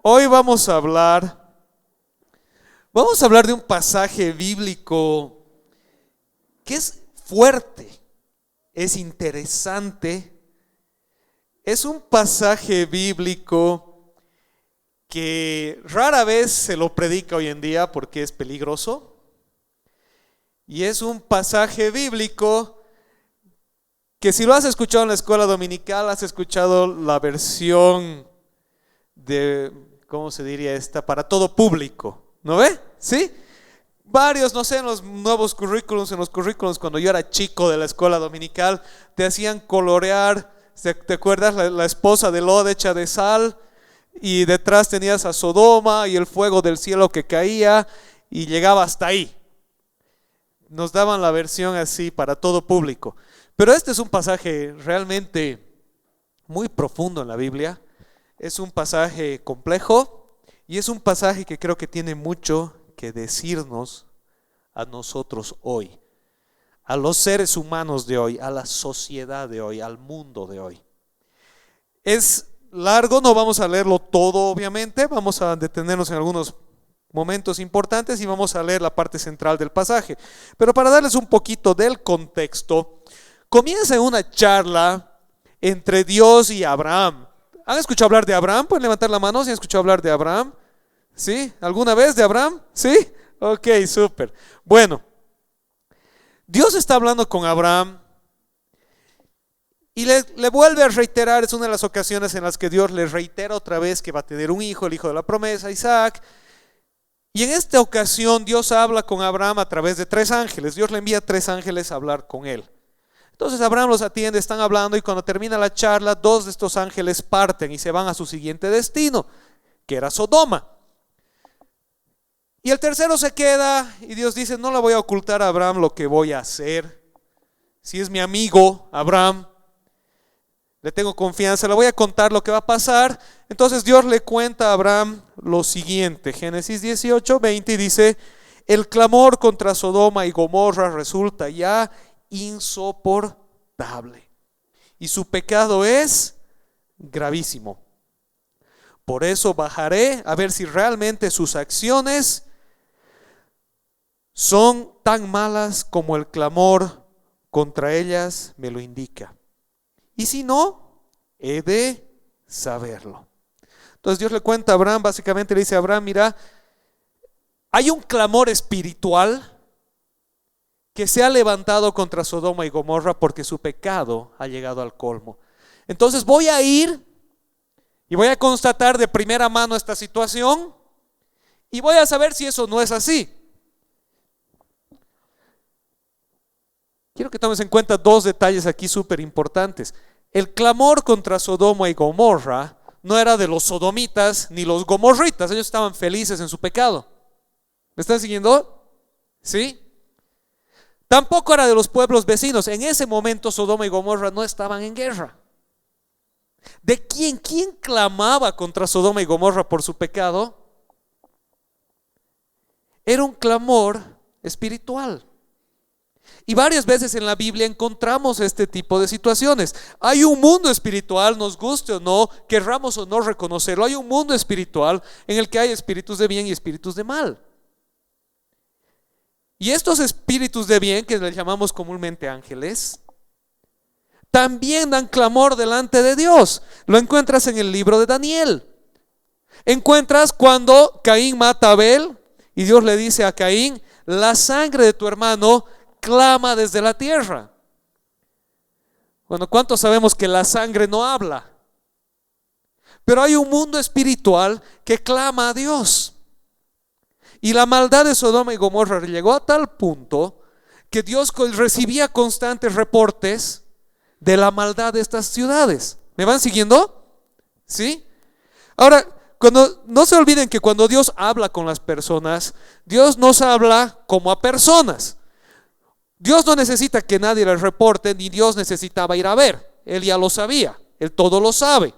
Hoy vamos a hablar de un pasaje bíblico que es fuerte, es interesante, es un pasaje bíblico que rara vez se lo predica hoy en día porque es peligroso, y es un pasaje bíblico que si lo has escuchado en la escuela dominical, has escuchado la versión de, ¿cómo se diría esta? Para todo público, ¿no ve? ¿Sí? Varios, no sé, en los nuevos currículums, en los currículums cuando yo era chico de la escuela dominical, te hacían colorear, ¿te acuerdas? La esposa de Lot hecha de sal, y detrás tenías a Sodoma y el fuego del cielo que caía y llegaba hasta ahí. Nos daban la versión así para todo público. Pero este es un pasaje realmente muy profundo en la Biblia. Es un pasaje complejo y es un pasaje que creo que tiene mucho que decirnos a nosotros hoy, a los seres humanos de hoy, a la sociedad de hoy, al mundo de hoy. Es largo, no vamos a leerlo todo obviamente, vamos a detenernos en algunos momentos importantes y vamos a leer la parte central del pasaje. Pero para darles un poquito del contexto, comienza una charla entre Dios y Abraham. ¿Han escuchado hablar de Abraham? Pueden levantar la mano si han escuchado hablar de Abraham. ¿Sí? ¿Alguna vez de Abraham? ¿Sí? Ok, súper. Bueno, Dios está hablando con Abraham y le vuelve a reiterar. Es una de las ocasiones en las que Dios le reitera otra vez que va a tener un hijo, el hijo de la promesa, Isaac. Y en esta ocasión Dios habla con Abraham a través de 3 ángeles. Dios le envía 3 ángeles a hablar con él. Entonces Abraham los atiende, están hablando, y cuando termina la charla, 2 de estos ángeles parten y se van a su siguiente destino, que era Sodoma. Y el tercero se queda y Dios dice: no le voy a ocultar a Abraham lo que voy a hacer. Si es mi amigo Abraham, le tengo confianza, le voy a contar lo que va a pasar. Entonces Dios le cuenta a Abraham lo siguiente, Génesis 18, 20, y dice: el clamor contra Sodoma y Gomorra resulta ya insoportable, y su pecado es gravísimo. Por eso bajaré a ver si realmente sus acciones son tan malas como el clamor contra ellas me lo indica. Y si no, he de saberlo. Entonces Dios le cuenta a Abraham, básicamente le dice a Abraham: mira, hay un clamor espiritual que se ha levantado contra Sodoma y Gomorra porque su pecado ha llegado al colmo. Entonces voy a ir y voy a constatar de primera mano esta situación y voy a saber si eso no es así. Quiero que tomes en cuenta 2 detalles aquí súper importantes. El clamor contra Sodoma y Gomorra no era de los sodomitas ni los gomorritas. Ellos estaban felices en su pecado. ¿Me están siguiendo? ¿Sí? Tampoco era de los pueblos vecinos. En ese momento Sodoma y Gomorra no estaban en guerra. ¿De quién? ¿Quién clamaba contra Sodoma y Gomorra por su pecado? Era un clamor espiritual. Y varias veces en la Biblia encontramos este tipo de situaciones. Hay un mundo espiritual, nos guste o no, querramos o no reconocerlo. Hay un mundo espiritual en el que hay espíritus de bien y espíritus de mal. Y estos espíritus de bien, que les llamamos comúnmente ángeles, también dan clamor delante de Dios. Lo encuentras en el libro de Daniel. Encuentras cuando Caín mata a Abel y Dios le dice a Caín: la sangre de tu hermano clama desde la tierra. Bueno, ¿cuántos sabemos que la sangre no habla? Pero hay un mundo espiritual que clama a Dios. Y la maldad de Sodoma y Gomorra llegó a tal punto que Dios recibía constantes reportes de la maldad de estas ciudades. ¿Me van siguiendo? ¿Sí? Ahora, no se olviden que cuando Dios habla con las personas, Dios nos habla como a personas. Dios no necesita que nadie le reporte, ni Dios necesitaba ir a ver. Él ya lo sabía, Él todo lo sabe.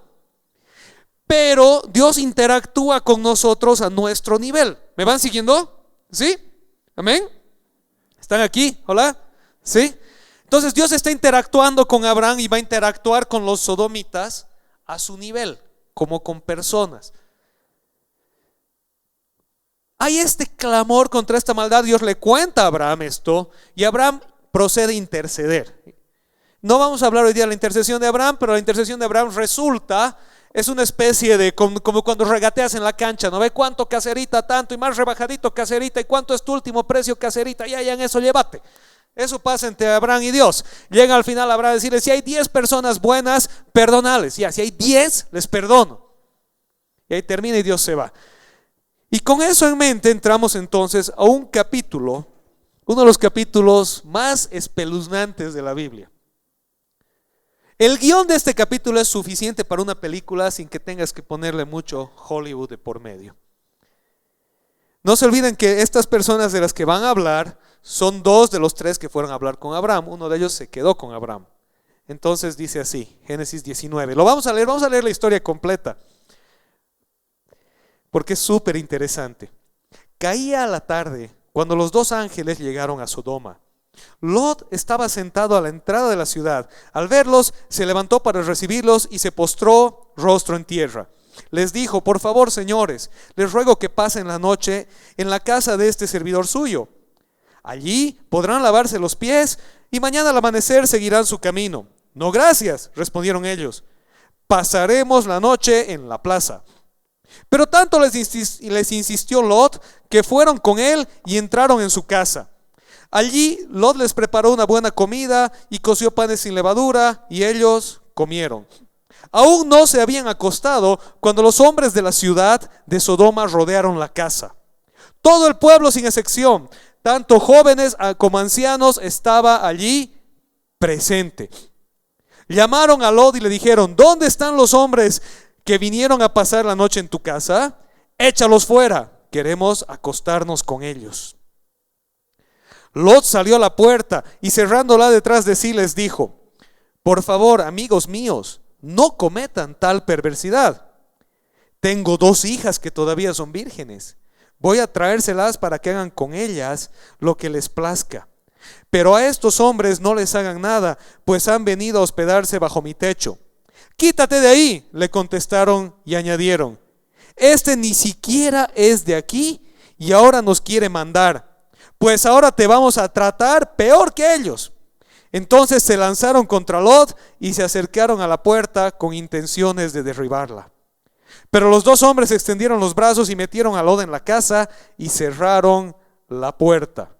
Pero Dios interactúa con nosotros a nuestro nivel. ¿Me van siguiendo? ¿Sí? ¿Amén? ¿Están aquí? ¿Hola? ¿Sí? Entonces Dios está interactuando con Abraham y va a interactuar con los sodomitas a su nivel, como con personas. Hay este clamor contra esta maldad. Dios le cuenta a Abraham esto y Abraham procede a interceder. No vamos a hablar hoy día de la intercesión de Abraham, pero la intercesión de Abraham es una especie de como cuando regateas en la cancha, ¿no ve? ¿Cuánto, caserita? Tanto, y más rebajadito, caserita. ¿Y cuánto es tu último precio, caserita? Ya en eso llévate. Eso pasa entre Abraham y Dios. Llega al final Abraham a decirle: si hay 10 personas buenas, perdonales. Ya, si hay 10, les perdono. Y ahí termina y Dios se va. Y con eso en mente entramos entonces a un capítulo, uno de los capítulos más espeluznantes de la Biblia. El guión de este capítulo es suficiente para una película sin que tengas que ponerle mucho Hollywood de por medio. No se olviden que estas personas de las que van a hablar son 2 de los 3 que fueron a hablar con Abraham. Uno de ellos se quedó con Abraham. Entonces dice así, Génesis 19. Lo vamos a leer la historia completa, porque es súper interesante. Caía la tarde cuando los 2 ángeles llegaron a Sodoma. Lot estaba sentado a la entrada de la ciudad. Al verlos, se levantó para recibirlos y se postró rostro en tierra. Les dijo: por favor, señores, les ruego que pasen la noche en la casa de este servidor suyo. Allí podrán lavarse los pies y mañana al amanecer seguirán su camino. No, gracias, respondieron ellos. Pasaremos la noche en la plaza. Pero tanto les insistió Lot que fueron con él y entraron en su casa. Allí Lot les preparó una buena comida y coció panes sin levadura y ellos comieron. Aún no se habían acostado cuando los hombres de la ciudad de Sodoma rodearon la casa. Todo el pueblo sin excepción, tanto jóvenes como ancianos, estaba allí presente. Llamaron a Lot y le dijeron: ¿dónde están los hombres que vinieron a pasar la noche en tu casa? Échalos fuera, queremos acostarnos con ellos. Lot salió a la puerta y cerrándola detrás de sí les dijo: por favor, amigos míos, no cometan tal perversidad. Tengo 2 hijas que todavía son vírgenes. Voy a traérselas para que hagan con ellas lo que les plazca. Pero a estos hombres no les hagan nada, pues han venido a hospedarse bajo mi techo. Quítate de ahí, le contestaron y añadieron: este ni siquiera es de aquí y ahora nos quiere mandar, pues ahora te vamos a tratar peor que ellos. Entonces se lanzaron contra Lot y se acercaron a la puerta con intenciones de derribarla. Pero los 2 hombres extendieron los brazos y metieron a Lot en la casa y cerraron la puerta.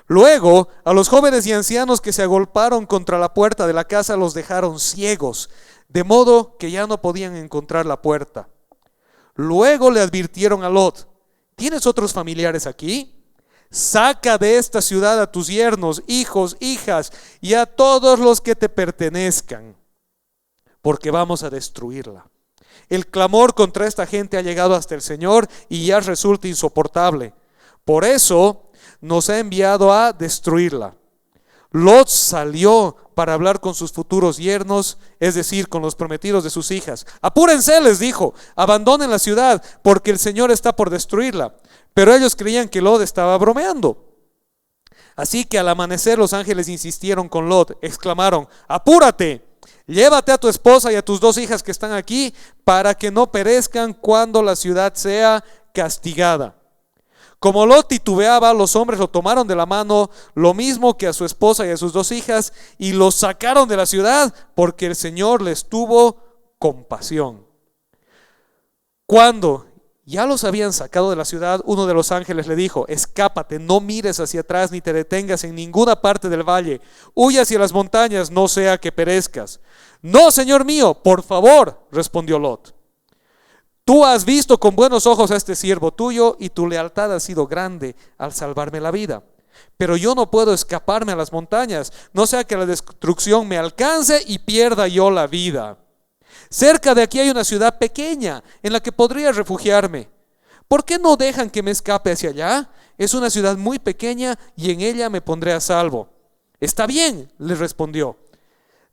Luego a los jóvenes y ancianos que se agolparon contra la puerta de la casa los dejaron ciegos, de modo que ya no podían encontrar la puerta. Luego le advirtieron a Lot: ¿tienes otros familiares aquí? Saca de esta ciudad a tus yernos, hijos, hijas y a todos los que te pertenezcan, porque vamos a destruirla. El clamor contra esta gente ha llegado hasta el Señor y ya resulta insoportable. Por eso nos ha enviado a destruirla. Lot salió para hablar con sus futuros yernos, es decir, con los prometidos de sus hijas. Apúrense, les dijo, abandonen la ciudad, porque el Señor está por destruirla. Pero ellos creían que Lot estaba bromeando. Así que al amanecer los ángeles insistieron con Lot, exclamaron: apúrate, llévate a tu esposa y a tus 2 hijas que están aquí, para que no perezcan cuando la ciudad sea castigada. Como Lot titubeaba, los hombres lo tomaron de la mano, lo mismo que a su esposa y a sus 2 hijas, y los sacaron de la ciudad, porque el Señor les tuvo compasión. Cuando ya los habían sacado de la ciudad, uno de los ángeles le dijo: escápate, no mires hacia atrás ni te detengas en ninguna parte del valle, huye hacia las montañas, no sea que perezcas. No, Señor mío, por favor, respondió Lot. Tú has visto con buenos ojos a este siervo tuyo y tu lealtad ha sido grande al salvarme la vida. Pero yo no puedo escaparme a las montañas, no sea que la destrucción me alcance y pierda yo la vida. Cerca de aquí hay una ciudad pequeña en la que podría refugiarme. ¿Por qué no dejan que me escape hacia allá? Es una ciudad muy pequeña y en ella me pondré a salvo. Está bien, les respondió.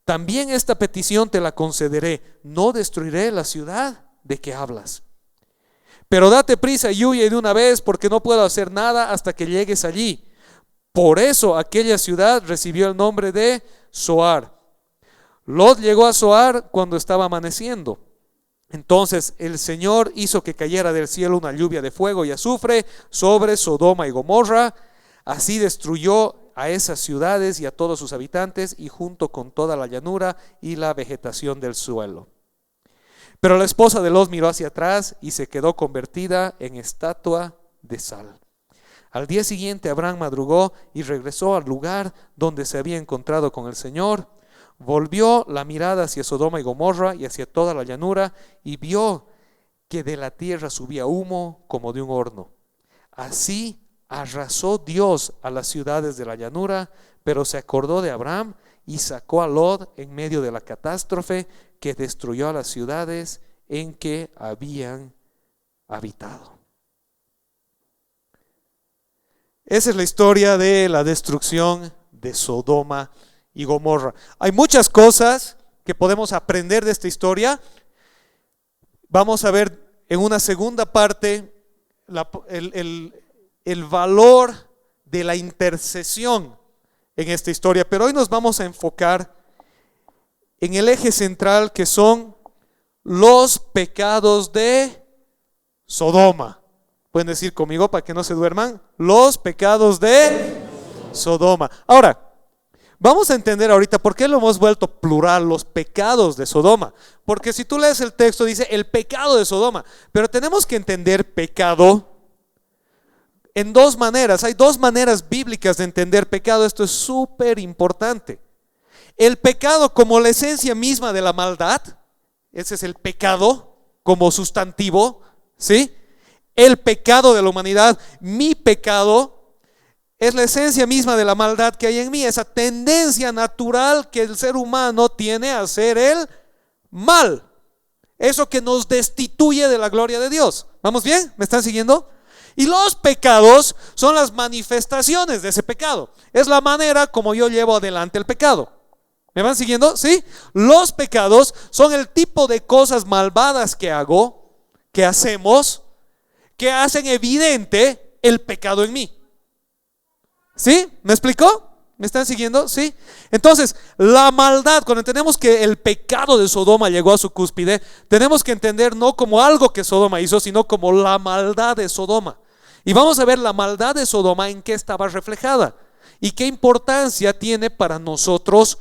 También esta petición te la concederé. No destruiré la ciudad de que hablas. Pero date prisa y huye de una vez, porque no puedo hacer nada hasta que llegues allí. Por eso aquella ciudad recibió el nombre de Zoar. Lot llegó a Zoar cuando estaba amaneciendo. Entonces el Señor hizo que cayera del cielo una lluvia de fuego y azufre sobre Sodoma y Gomorra. Así destruyó a esas ciudades y a todos sus habitantes, y junto con toda la llanura y la vegetación del suelo. Pero la esposa de Lot miró hacia atrás y se quedó convertida en estatua de sal. Al día siguiente Abraham madrugó y regresó al lugar donde se había encontrado con el Señor. Volvió la mirada hacia Sodoma y Gomorra y hacia toda la llanura, y vio que de la tierra subía humo como de un horno. Así arrasó Dios a las ciudades de la llanura, pero se acordó de Abraham y sacó a Lot en medio de la catástrofe que destruyó a las ciudades en que habían habitado. Esa es la historia de la destrucción de Sodoma y Gomorra. Hay muchas cosas que podemos aprender de esta historia. Vamos a ver en una segunda parte el valor de la intercesión en esta historia, pero hoy nos vamos a enfocar en el eje central, que son los pecados de Sodoma. Pueden decir conmigo para que no se duerman: los pecados de Sodoma. Ahora, vamos a entender ahorita por qué lo hemos vuelto plural, los pecados de Sodoma. Porque si tú lees el texto dice el pecado de Sodoma, pero tenemos que entender pecado en dos maneras. Hay dos maneras bíblicas de entender pecado. Esto es súper importante. El pecado como la esencia misma de la maldad, ese es el pecado como sustantivo, ¿sí? El pecado de la humanidad, mi pecado, es la esencia misma de la maldad que hay en mí, esa tendencia natural que el ser humano tiene a hacer el mal, eso que nos destituye de la gloria de Dios. ¿Vamos bien? ¿Me están siguiendo? Y los pecados son las manifestaciones de ese pecado, es la manera como yo llevo adelante el pecado. ¿Me van siguiendo? ¿Sí? Los pecados son el tipo de cosas malvadas que hago, que hacemos, que hacen evidente el pecado en mí. ¿Sí? ¿Me explicó? ¿Me están siguiendo? ¿Sí? Entonces, la maldad, cuando entendemos que el pecado de Sodoma llegó a su cúspide, tenemos que entender no como algo que Sodoma hizo, sino como la maldad de Sodoma. Y vamos a ver la maldad de Sodoma en qué estaba reflejada y qué importancia tiene para nosotros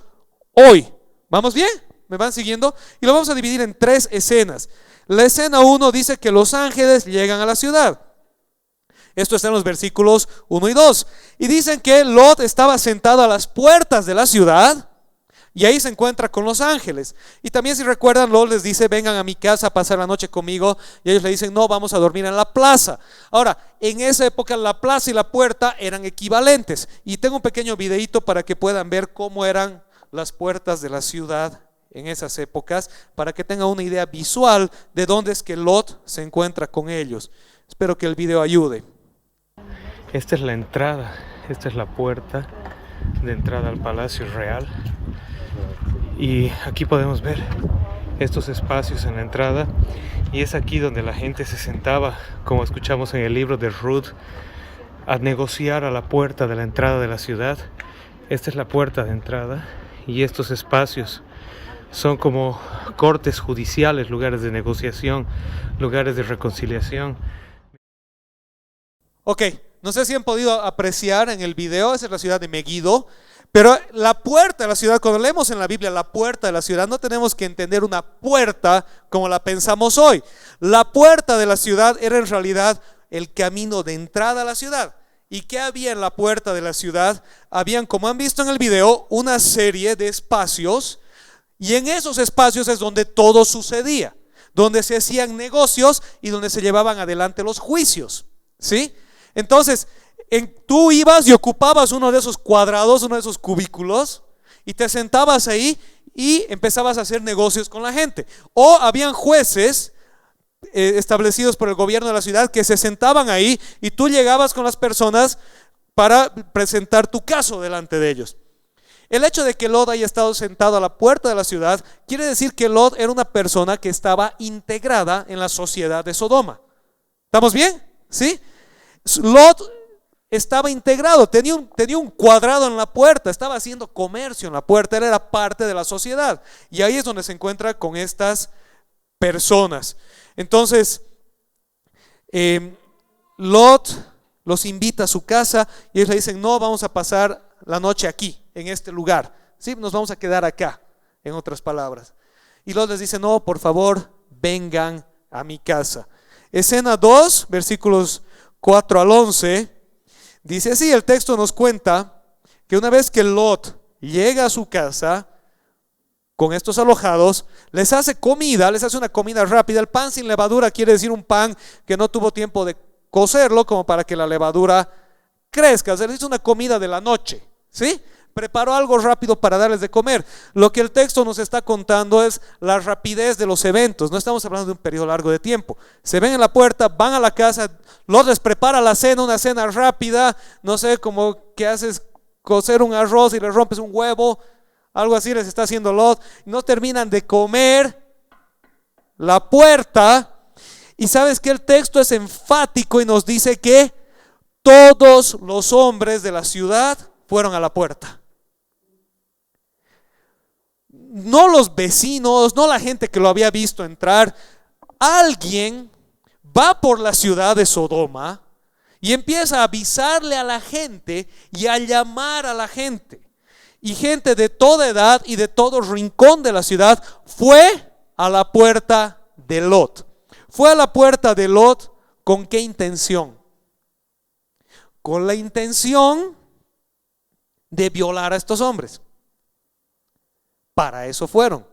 hoy. ¿Vamos bien? ¿Me van siguiendo? Y lo vamos a dividir en tres escenas. La escena 1 dice que los ángeles llegan a la ciudad. Esto está en los versículos 1 y 2. Y dicen que Lot estaba sentado a las puertas de la ciudad y ahí se encuentra con los ángeles. Y también, si recuerdan, Lot les dice: vengan a mi casa a pasar la noche conmigo. Y ellos le dicen: no, vamos a dormir en la plaza. Ahora, en esa época la plaza y la puerta eran equivalentes. Y tengo un pequeño videito para que puedan ver cómo eran las puertas de la ciudad en esas épocas, para que tengan una idea visual de dónde es que Lot se encuentra con ellos. Espero que el video ayude. Esta es la entrada, esta es la puerta de entrada al Palacio Real, y aquí podemos ver estos espacios en la entrada, y es aquí donde la gente se sentaba, como escuchamos en el libro de Ruth, a negociar a la puerta de la entrada de la ciudad. Esta es la puerta de entrada, y estos espacios son como cortes judiciales, lugares de negociación, lugares de reconciliación. Ok, no sé si han podido apreciar en el video, esa es la ciudad de Megiddo, pero la puerta de la ciudad, cuando leemos en la Biblia la puerta de la ciudad, no tenemos que entender una puerta como la pensamos hoy. La puerta de la ciudad era en realidad el camino de entrada a la ciudad. ¿Y qué había en la puerta de la ciudad? Habían, como han visto en el video, una serie de espacios, y en esos espacios es donde todo sucedía, donde se hacían negocios y donde se llevaban adelante los juicios, ¿sí? Entonces, tú ibas y ocupabas uno de esos cuadrados, uno de esos cubículos, y te sentabas ahí y empezabas a hacer negocios con la gente. O habían jueces establecidos por el gobierno de la ciudad que se sentaban ahí, y tú llegabas con las personas para presentar tu caso delante de ellos. El hecho de que Lot haya estado sentado a la puerta de la ciudad quiere decir que Lot era una persona que estaba integrada en la sociedad de Sodoma. ¿Estamos bien? ¿Sí? Lot estaba integrado, tenía un cuadrado en la puerta, estaba haciendo comercio en la puerta, él era parte de la sociedad. Y ahí es donde se encuentra con estas personas. Entonces, Lot los invita a su casa y ellos le dicen: no, vamos a pasar la noche aquí, en este lugar, ¿sí? Nos vamos a quedar acá, en otras palabras. Y Lot les dice: no, por favor, vengan a mi casa. Escena 2, versículos 4 al 11, dice así, el texto nos cuenta que una vez que Lot llega a su casa con estos alojados, les hace comida, les hace una comida rápida. El pan sin levadura quiere decir un pan que no tuvo tiempo de cocerlo como para que la levadura crezca. Se les hizo una comida de la noche, ¿sí? Preparó algo rápido para darles de comer. Lo que el texto nos está contando es la rapidez de los eventos. No estamos hablando de un periodo largo de tiempo. Se ven en la puerta, van a la casa, Lot les prepara la cena, una cena rápida, no sé, como que haces cocer un arroz y le rompes un huevo, algo así les está haciendo Lot. No terminan de comer, la puerta. Y sabes que el texto es enfático y nos dice que todos los hombres de la ciudad fueron a la puerta. No los vecinos, no la gente que lo había visto entrar. Alguien va por la ciudad de Sodoma y empieza a avisarle a la gente y a llamar a la gente. Y gente de toda edad y de todo rincón de la ciudad fue a la puerta de Lot. Fue a la puerta de Lot ¿con qué intención? Con la intención de violar a estos hombres. Para eso fueron.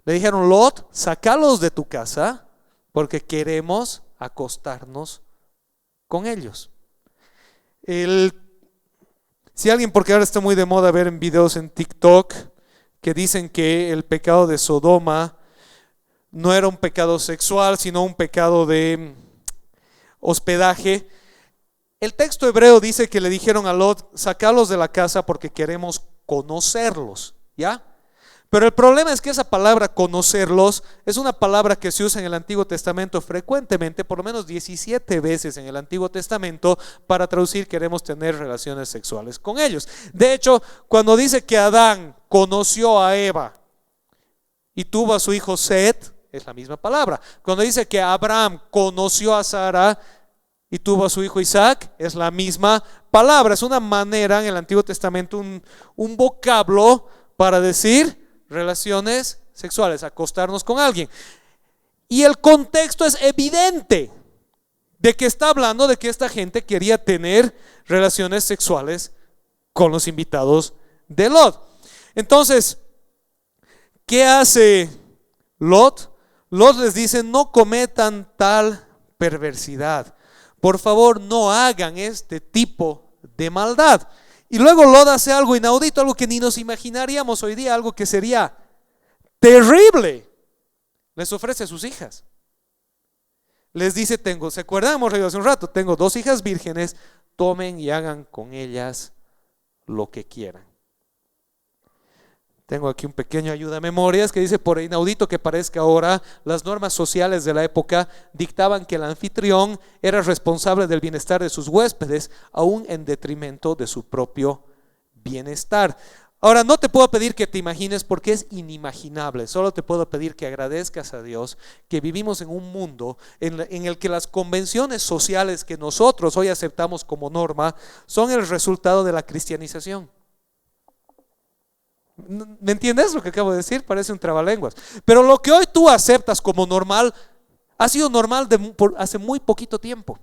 Le dijeron: Lot, sácalos de tu casa porque queremos acostarnos con ellos. Si alguien, porque ahora está muy de moda ver en videos en TikTok que dicen que el pecado de Sodoma no era un pecado sexual, sino un pecado de hospedaje. El texto hebreo dice que le dijeron a Lot: sácalos de la casa porque queremos conocerlos, ¿ya? Pero el problema es que esa palabra conocerlos es una palabra que se usa en el Antiguo Testamento frecuentemente, por lo menos 17 veces en el Antiguo Testamento, para traducir queremos tener relaciones sexuales con ellos. De hecho, cuando dice que Adán conoció a Eva y tuvo a su hijo Set, es la misma palabra. Cuando dice que Abraham conoció a Sara y tuvo a su hijo Isaac, es la misma palabra. Es una manera en el Antiguo Testamento, un vocablo para decir relaciones sexuales, acostarnos con alguien. Y el contexto es evidente de que está hablando de que esta gente quería tener relaciones sexuales con los invitados de Lot. Entonces, ¿qué hace Lot? Lot les dice: no cometan tal perversidad, por favor no hagan este tipo de maldad. Y luego Lot hace algo inaudito, algo que ni nos imaginaríamos hoy día, algo que sería terrible. Les ofrece a sus hijas. Les dice: ¿se acuerdan? Hemos leído hace un rato, tengo 2 hijas vírgenes, tomen y hagan con ellas lo que quieran. Tengo aquí un pequeño ayuda a memorias que dice: por inaudito que parezca ahora, las normas sociales de la época dictaban que el anfitrión era responsable del bienestar de sus huéspedes, aún en detrimento de su propio bienestar. Ahora, no te puedo pedir que te imagines porque es inimaginable, solo te puedo pedir que agradezcas a Dios que vivimos en un mundo en el que las convenciones sociales que nosotros hoy aceptamos como norma son el resultado de la cristianización. ¿Me entiendes lo que acabo de decir? Parece un trabalenguas. Pero lo que hoy tú aceptas como normal ha sido normal por hace muy poquito tiempo.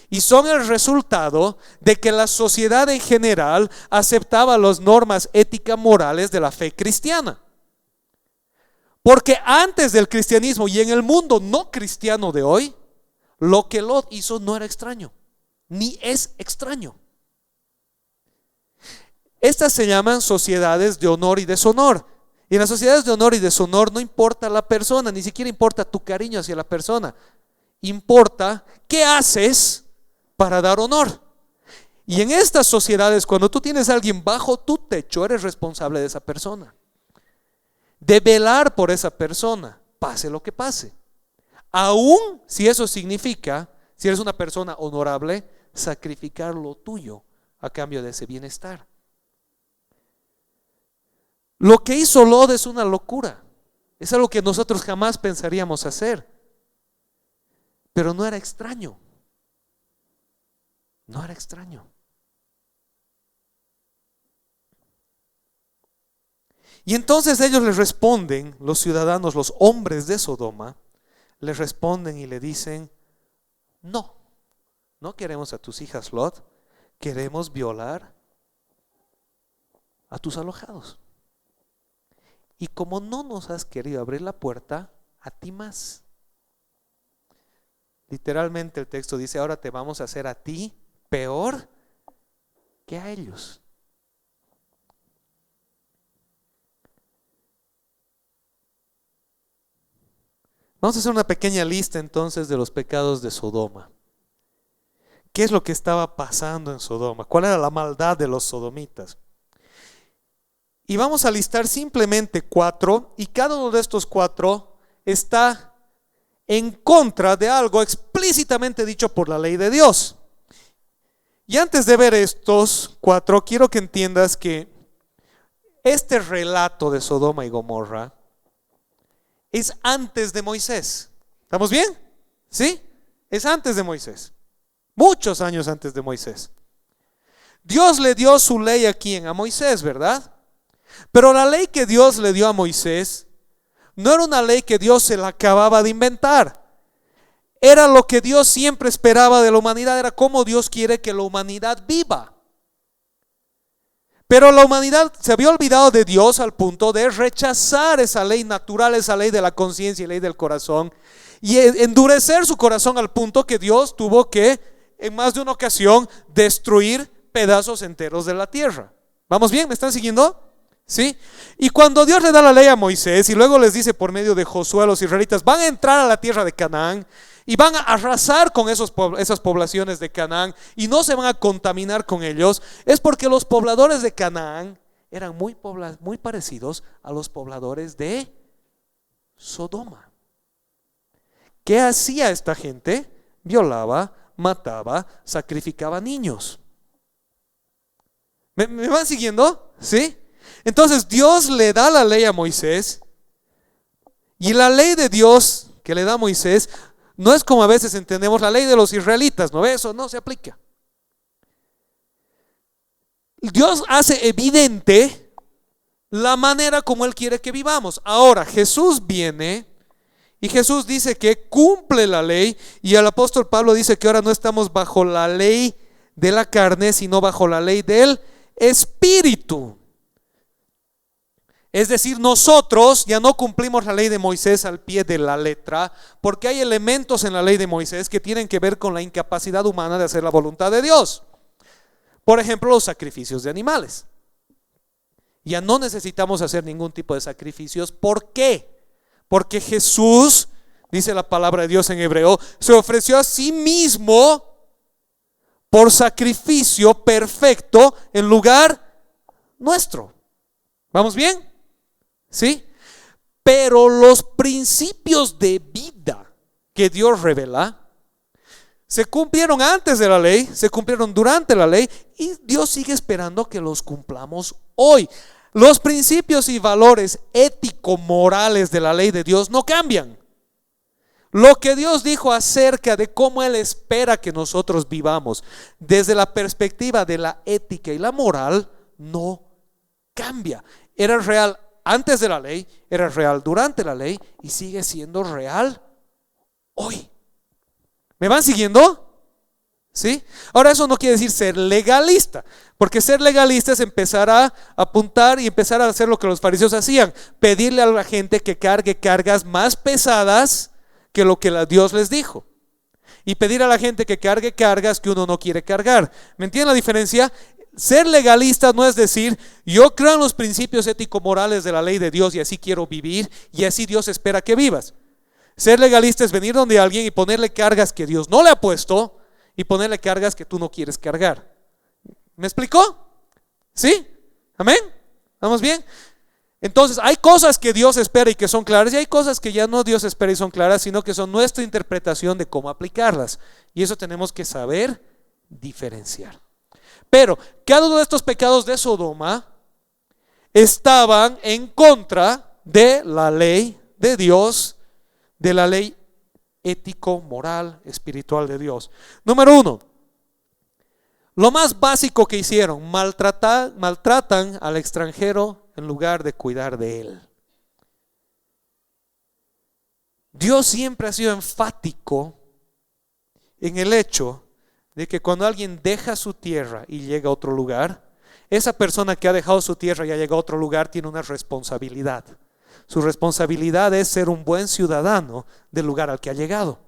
Y son el resultado de que la sociedad en general aceptaba las normas éticas morales de la fe cristiana. Porque antes del cristianismo y en el mundo no cristiano de hoy, lo que Lot hizo no era extraño, ni es extraño. Estas se llaman sociedades de honor y deshonor. Y en las sociedades de honor y deshonor no importa la persona, ni siquiera importa tu cariño hacia la persona. Importa qué haces para dar honor. Y en estas sociedades, cuando tú tienes a alguien bajo tu techo, eres responsable de esa persona, de velar por esa persona, pase lo que pase. Aún si eso significa, si eres una persona honorable, sacrificar lo tuyo a cambio de ese bienestar. Lo que hizo Lot es una locura. Es algo que nosotros jamás pensaríamos hacer. Pero no era extraño. No era extraño. Y entonces ellos les responden, los ciudadanos, los hombres de Sodoma, les responden y le dicen: no, no queremos a tus hijas, Lot, queremos violar a tus alojados. Y como no nos has querido abrir la puerta, a ti más. Literalmente el texto dice: ahora te vamos a hacer a ti peor que a ellos. Vamos a hacer una pequeña lista entonces de los pecados de Sodoma. ¿Qué es lo que estaba pasando en Sodoma? ¿Cuál era la maldad de los sodomitas? Y vamos a listar simplemente 4, y cada uno de estos 4 está en contra de algo explícitamente dicho por la ley de Dios. Y antes de ver estos 4, quiero que entiendas que este relato de Sodoma y Gomorra es antes de Moisés. ¿Estamos bien? ¿Sí? Es antes de Moisés. Muchos años antes de Moisés. Dios le dio su ley a quién? A Moisés, ¿verdad? Pero la ley que Dios le dio a Moisés no era una ley que Dios se la acababa de inventar. Era lo que Dios siempre esperaba de la humanidad. Era como Dios quiere que la humanidad viva. Pero la humanidad se había olvidado de Dios al punto de rechazar esa ley natural, esa ley de la conciencia y ley del corazón, y endurecer su corazón al punto que Dios tuvo que, en más de una ocasión, destruir pedazos enteros de la tierra. ¿Vamos bien? ¿Me están siguiendo? ¿Sí? Y cuando Dios le da la ley a Moisés y luego les dice por medio de Josué a los israelitas: van a entrar a la tierra de Canaán y van a arrasar con esas poblaciones de Canaán y no se van a contaminar con ellos, es porque los pobladores de Canaán eran muy parecidos a los pobladores de Sodoma. ¿Qué hacía esta gente? Violaba, mataba, sacrificaba niños. ¿Me van siguiendo? ¿Sí? Entonces Dios le da la ley a Moisés, y la ley de Dios que le da a Moisés no es como a veces entendemos la ley de los israelitas, ¿no? Eso no se aplica. Dios hace evidente la manera como Él quiere que vivamos. Ahora Jesús viene y Jesús dice que cumple la ley, y el apóstol Pablo dice que ahora no estamos bajo la ley de la carne, sino bajo la ley del Espíritu. Es decir, nosotros ya no cumplimos la ley de Moisés al pie de la letra, porque hay elementos en la ley de Moisés que tienen que ver con la incapacidad humana de hacer la voluntad de Dios. Por ejemplo, los sacrificios de animales. Ya no necesitamos hacer ningún tipo de sacrificios. ¿Por qué? Porque Jesús, dice la palabra de Dios en hebreo, se ofreció a sí mismo por sacrificio perfecto en lugar nuestro. ¿Vamos bien? ¿Sí? Pero los principios de vida que Dios revela se cumplieron antes de la ley, se cumplieron durante la ley, y Dios sigue esperando que los cumplamos hoy. Los principios y valores ético-morales de la ley de Dios no cambian. Lo que Dios dijo acerca de cómo Él espera que nosotros vivamos desde la perspectiva de la ética y la moral no cambia. Era real antes de la ley, era real durante la ley y sigue siendo real hoy. ¿Me van siguiendo? ¿Sí? Ahora, eso no quiere decir ser legalista, porque ser legalista es empezar a apuntar y empezar a hacer lo que los fariseos hacían: pedirle a la gente que cargue cargas más pesadas que lo que Dios les dijo, y pedir a la gente que cargue cargas que uno no quiere cargar. ¿Me entienden la diferencia? Ser legalista no es decir: yo creo en los principios ético-morales de la ley de Dios y así quiero vivir y así Dios espera que vivas. Ser legalista es venir donde alguien y ponerle cargas que Dios no le ha puesto y ponerle cargas que tú no quieres cargar. ¿Me explicó? ¿Sí? ¿Amén? ¿Vamos bien? Entonces hay cosas que Dios espera y que son claras, y hay cosas que ya no Dios espera y son claras, sino que son nuestra interpretación de cómo aplicarlas. Y eso tenemos que saber diferenciar. Pero cada uno de estos pecados de Sodoma estaban en contra de la ley de Dios, de la ley ético, moral, espiritual de Dios. Número 1, lo más básico que hicieron, maltratan al extranjero en lugar de cuidar de él. Dios siempre ha sido enfático en el hecho de que cuando alguien deja su tierra y llega a otro lugar, esa persona que ha dejado su tierra y ha llegado a otro lugar tiene una responsabilidad. Su responsabilidad es ser un buen ciudadano del lugar al que ha llegado.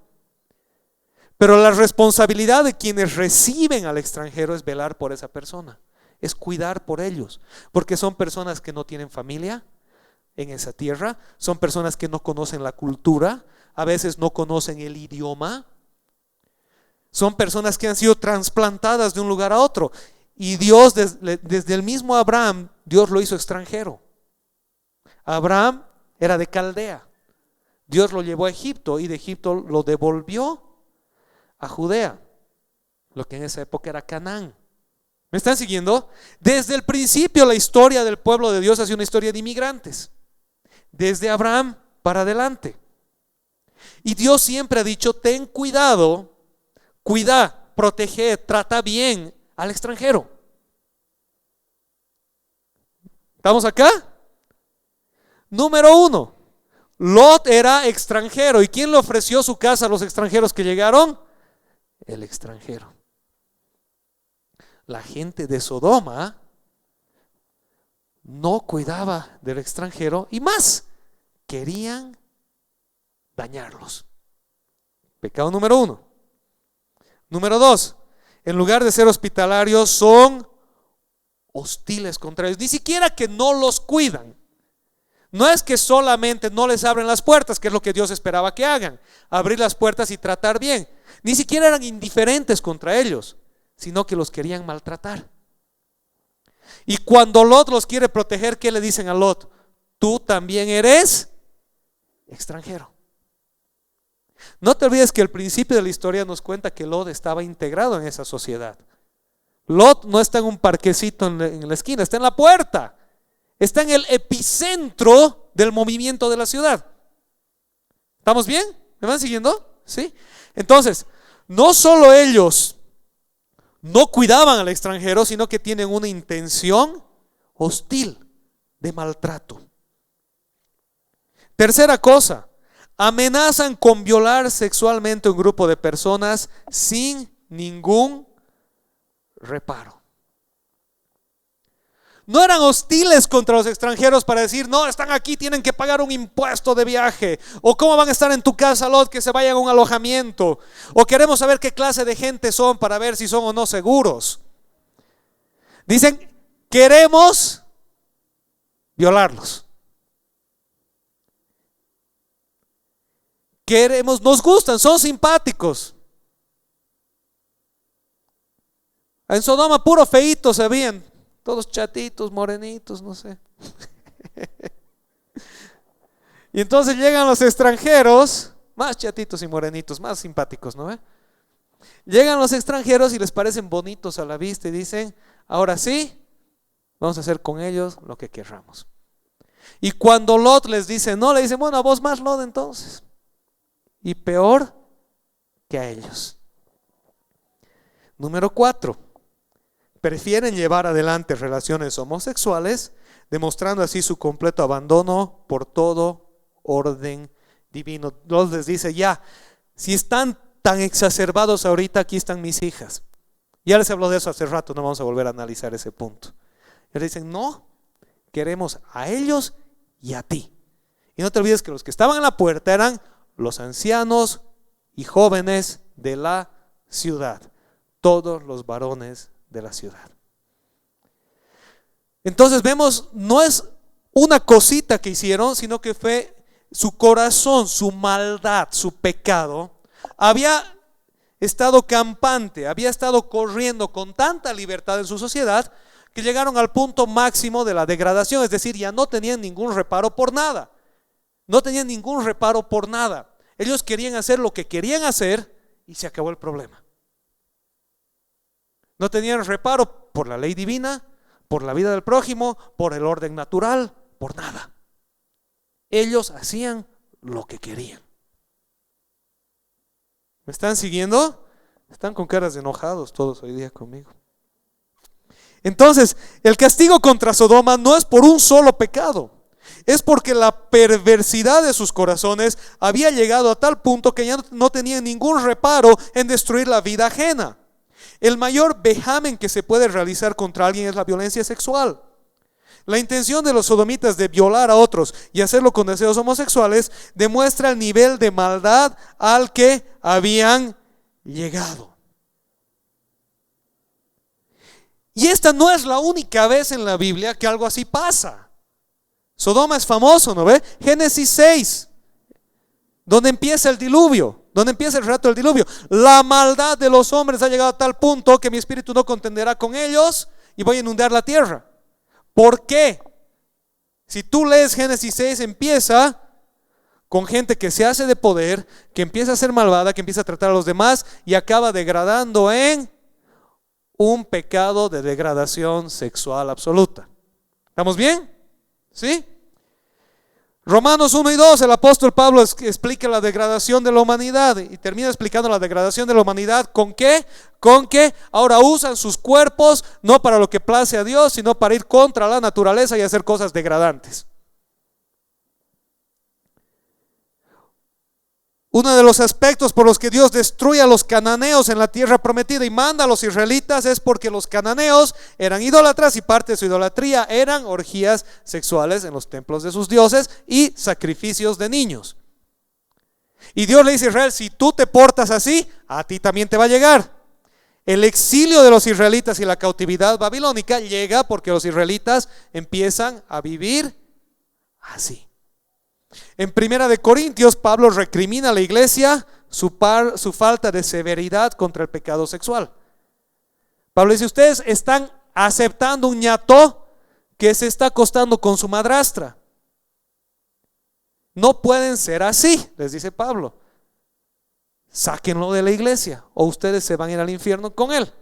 Pero la responsabilidad de quienes reciben al extranjero es velar por esa persona, es cuidar por ellos, porque son personas que no tienen familia en esa tierra, son personas que no conocen la cultura, a veces no conocen el idioma, son personas que han sido trasplantadas de un lugar a otro. Y Dios, desde el mismo Abraham, Dios lo hizo extranjero. Abraham era de Caldea. Dios lo llevó a Egipto y de Egipto lo devolvió a Judea, lo que en esa época era Canaán. ¿Me están siguiendo? Desde el principio la historia del pueblo de Dios ha sido una historia de inmigrantes. Desde Abraham para adelante. Y Dios siempre ha dicho, ten cuidado, cuida, protege, trata bien al extranjero. ¿Estamos acá? Número 1, Lot era extranjero. ¿Y quién le ofreció su casa a los extranjeros que llegaron? El extranjero. La gente de Sodoma no cuidaba del extranjero y más, querían dañarlos. Pecado número 1. Número 2, en lugar de ser hospitalarios, son hostiles contra ellos. Ni siquiera que no los cuidan. No es que solamente no les abren las puertas, que es lo que Dios esperaba que hagan, abrir las puertas y tratar bien. Ni siquiera eran indiferentes contra ellos, sino que los querían maltratar. Y cuando Lot los quiere proteger, ¿qué le dicen a Lot? Tú también eres extranjero. No te olvides que el principio de la historia nos cuenta que Lot estaba integrado en esa sociedad. Lot no está en un parquecito en la esquina, está en la puerta. Está en el epicentro del movimiento de la ciudad. ¿Estamos bien? ¿Me van siguiendo? ¿Sí? Entonces, no solo ellos no cuidaban al extranjero, sino que tienen una intención hostil de maltrato. Tercera cosa, amenazan con violar sexualmente a un grupo de personas sin ningún reparo. No eran hostiles contra los extranjeros para decir, no, están aquí, tienen que pagar un impuesto de viaje. O cómo van a estar en tu casa, Lot, que se vayan a un alojamiento. O queremos saber qué clase de gente son para ver si son o no seguros. Dicen, queremos violarlos. Nos gustan, son simpáticos. En Sodoma puro feíto se veían. Todos chatitos, morenitos, no sé. Y entonces llegan los extranjeros, más chatitos y morenitos, más simpáticos, ¿no? Llegan los extranjeros y les parecen bonitos a la vista y dicen, ahora sí, vamos a hacer con ellos lo que querramos. Y cuando Lot les dice no, le dicen, bueno, a vos más, Lot, entonces. Y peor que a ellos. Número 4. Prefieren llevar adelante relaciones homosexuales, demostrando así su completo abandono por todo orden divino. Dios les dice, ya, si están tan exacerbados ahorita, aquí están mis hijas. Ya les habló de eso hace rato, no vamos a volver a analizar ese punto. Y les dicen, no, queremos a ellos y a ti. Y no te olvides que los que estaban en la puerta eran los ancianos y jóvenes de la ciudad, todos los varones de la ciudad. Entonces vemos, no es una cosita que hicieron, sino que fue su corazón, su maldad, su pecado. Había estado campante, había estado corriendo con tanta libertad en su sociedad que llegaron al punto máximo de la degradación, es decir, ya no tenían ningún reparo por nada. No tenían ningún reparo por nada. Ellos querían hacer lo que querían hacer y se acabó el problema. No tenían reparo por la ley divina, por la vida del prójimo, por el orden natural, por nada. Ellos hacían lo que querían. ¿Me están siguiendo? Están con caras de enojados todos hoy día conmigo. Entonces, el castigo contra Sodoma no es por un solo pecado. Es porque la perversidad de sus corazones había llegado a tal punto que ya no tenían ningún reparo en destruir la vida ajena. El mayor vejamen que se puede realizar contra alguien es la violencia sexual. La intención de los sodomitas de violar a otros y hacerlo con deseos homosexuales demuestra el nivel de maldad al que habían llegado. Y esta no es la única vez en la Biblia que algo así pasa. Sodoma es famoso, ¿no ve? Génesis 6, donde empieza el diluvio, donde empieza el relato del diluvio. La maldad de los hombres ha llegado a tal punto que mi espíritu no contenderá con ellos y voy a inundar la tierra. ¿Por qué? Si tú lees Génesis 6, empieza con gente que se hace de poder, que empieza a ser malvada, que empieza a tratar a los demás y acaba degradando en un pecado de degradación sexual absoluta. ¿Estamos bien? ¿Sí? Romanos 1 y 2, el apóstol Pablo explica la degradación de la humanidad y termina explicando la degradación de la humanidad ¿con qué? Con que ahora usan sus cuerpos no para lo que place a Dios, sino para ir contra la naturaleza y hacer cosas degradantes. Uno de los aspectos por los que Dios destruye a los cananeos en la tierra prometida y manda a los israelitas es porque los cananeos eran idólatras y parte de su idolatría eran orgías sexuales en los templos de sus dioses y sacrificios de niños. Y Dios le dice a Israel, si tú te portas así, a ti también te va a llegar. El exilio de los israelitas y la cautividad babilónica llega porque los israelitas empiezan a vivir así. En Primera de Corintios, Pablo recrimina a la iglesia su falta de severidad contra el pecado sexual. Pablo dice, ustedes están aceptando un ñato que se está acostando con su madrastra. No pueden ser así, les dice Pablo. Sáquenlo de la iglesia o ustedes se van a ir al infierno con él.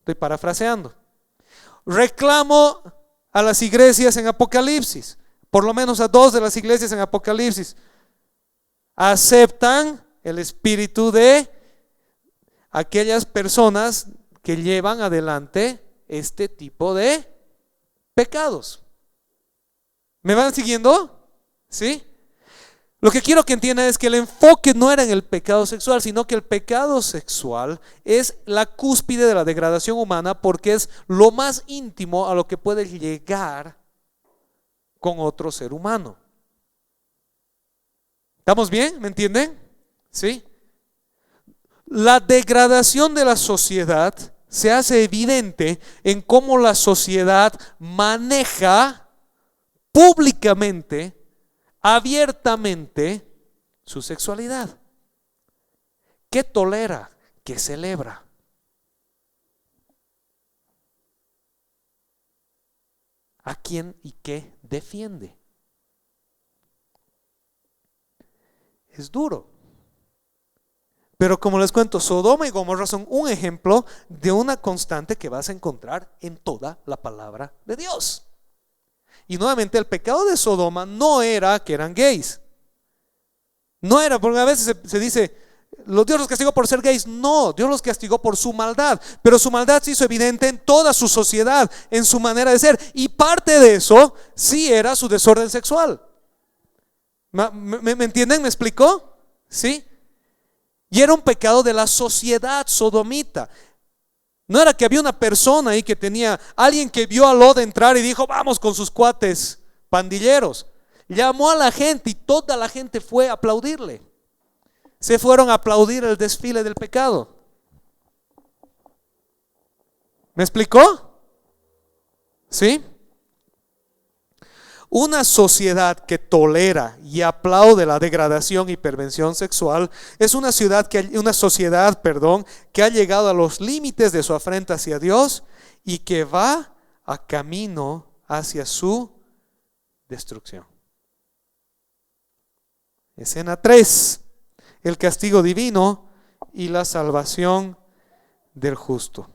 Estoy parafraseando. Reclamo a las iglesias en Apocalipsis. Por lo menos a 2 de las iglesias en Apocalipsis aceptan el espíritu de aquellas personas que llevan adelante este tipo de pecados. ¿Me van siguiendo? ¿Sí? Lo que quiero que entiendan es que el enfoque no era en el pecado sexual, sino que el pecado sexual es la cúspide de la degradación humana porque es lo más íntimo a lo que puede llegar con otro ser humano. ¿Estamos bien? ¿Me entienden? ¿Sí? La degradación de la sociedad se hace evidente en cómo la sociedad maneja públicamente, abiertamente, su sexualidad. ¿Qué tolera? ¿Qué celebra? ¿A quién y qué defiende? Es duro. Pero como les cuento, Sodoma y Gomorra son un ejemplo de una constante que vas a encontrar en toda la palabra de Dios. Y nuevamente el pecado de Sodoma no era que eran gays. No era, porque a veces se dice, Dios los castigó por ser gays. No, Dios los castigó por su maldad. Pero su maldad se hizo evidente en toda su sociedad, en su manera de ser. Y parte de eso sí era su desorden sexual. ¿Me entienden? ¿Me explicó? ¿Sí? Y era un pecado de la sociedad sodomita. No era que había una persona ahí que tenía, alguien que vio a Lot entrar y dijo, vamos con sus cuates pandilleros. Llamó a la gente y toda la gente fue a aplaudirle. Se fueron a aplaudir el desfile del pecado. ¿Me explicó? ¿Sí? Una sociedad que tolera y aplaude la degradación y perversión sexual es una sociedad que ha llegado a los límites de su afrenta hacia Dios y que va a camino hacia su destrucción. Escena 3. El castigo divino y la salvación del justo.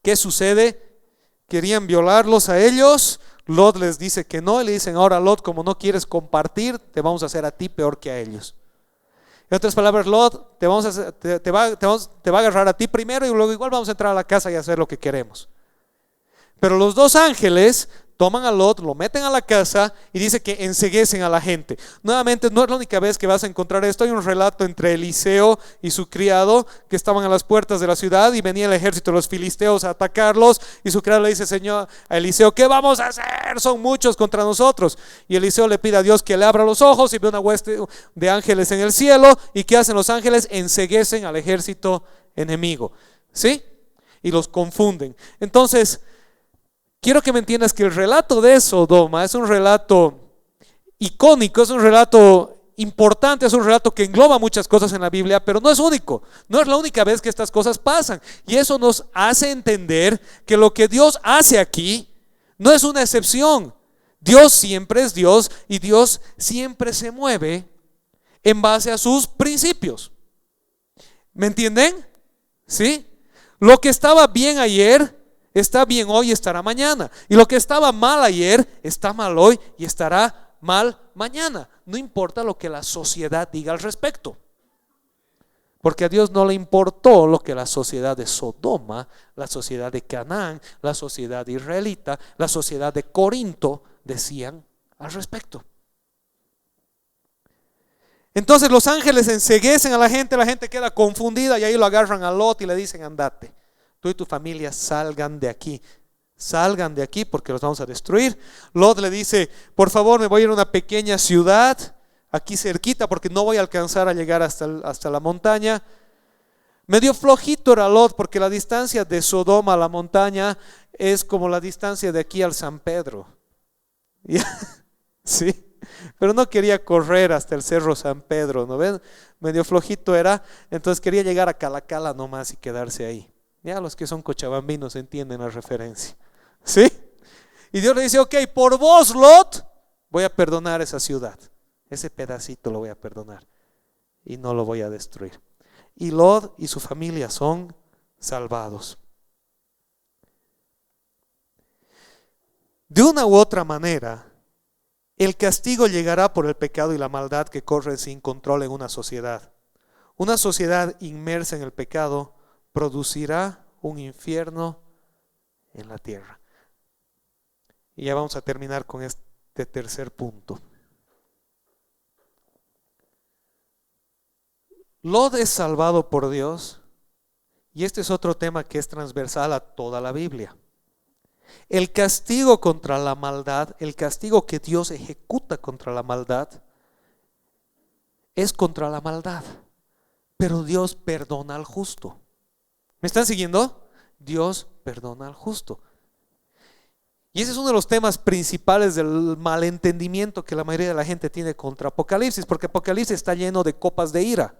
¿Qué sucede? Querían violarlos a ellos. Lot les dice que no, y le dicen: ahora Lot, como no quieres compartir, te vamos a hacer a ti peor que a ellos. En otras palabras, Lot, te va a agarrar a ti primero, y luego igual vamos a entrar a la casa y hacer lo que queremos. Pero los dos ángeles toman a Lot, lo meten a la casa y dice que enceguecen a la gente. Nuevamente, no es la única vez que vas a encontrar esto. Hay un relato entre Eliseo y su criado que estaban a las puertas de la ciudad, y venía el ejército de los filisteos a atacarlos, y su criado le dice a Eliseo: ¿qué vamos a hacer? Son muchos contra nosotros. Y Eliseo le pide a Dios que le abra los ojos, y ve una hueste de ángeles en el cielo. ¿Y qué hacen los ángeles? Enceguecen al ejército enemigo, ¿sí? Y los confunden. Entonces, quiero que me entiendas que el relato de Sodoma es un relato icónico, es un relato importante, es un relato que engloba muchas cosas en la Biblia, pero no es único, no es la única vez que estas cosas pasan. Y eso nos hace entender que lo que Dios hace aquí no es una excepción. Dios siempre es Dios, y Dios siempre se mueve en base a sus principios. ¿Me entienden? ¿Sí? Lo que estaba bien ayer está bien hoy y estará mañana. Y lo que estaba mal ayer está mal hoy y estará mal mañana. No importa lo que la sociedad diga al respecto. Porque a Dios no le importó lo que la sociedad de Sodoma, la sociedad de Canaán, la sociedad israelita, la sociedad de Corinto decían al respecto. Entonces los ángeles enceguecen a la gente queda confundida, y ahí lo agarran a Lot y le dicen: andate, tú y tu familia salgan de aquí porque los vamos a destruir. Lot le dice: por favor, me voy a ir a una pequeña ciudad aquí cerquita, porque no voy a alcanzar a llegar hasta la montaña. Medio flojito era Lot, porque la distancia de Sodoma a la montaña es como la distancia de aquí al San Pedro. Sí, pero no quería correr hasta el cerro San Pedro, ¿no ven? Medio flojito era, entonces quería llegar a Calacala nomás y quedarse ahí. Ya los que son cochabambinos entienden la referencia, ¿sí? Y Dios le dice: ok, por vos, Lot, voy a perdonar esa ciudad, ese pedacito lo voy a perdonar y no lo voy a destruir. Y Lot y su familia son salvados. De una u otra manera, el castigo llegará por el pecado y la maldad que corre sin control en una sociedad. Una sociedad inmersa en el pecado producirá un infierno en la tierra. Y ya vamos a terminar con este tercer punto. Lot es salvado por Dios, y este es otro tema que es transversal a toda la Biblia. El castigo contra la maldad, el castigo que Dios ejecuta contra la maldad, es contra la maldad, pero Dios perdona al justo. ¿Me están siguiendo? Dios perdona al justo. Y ese es uno de los temas principales del malentendimiento que la mayoría de la gente tiene contra Apocalipsis, porque Apocalipsis está lleno de copas de ira.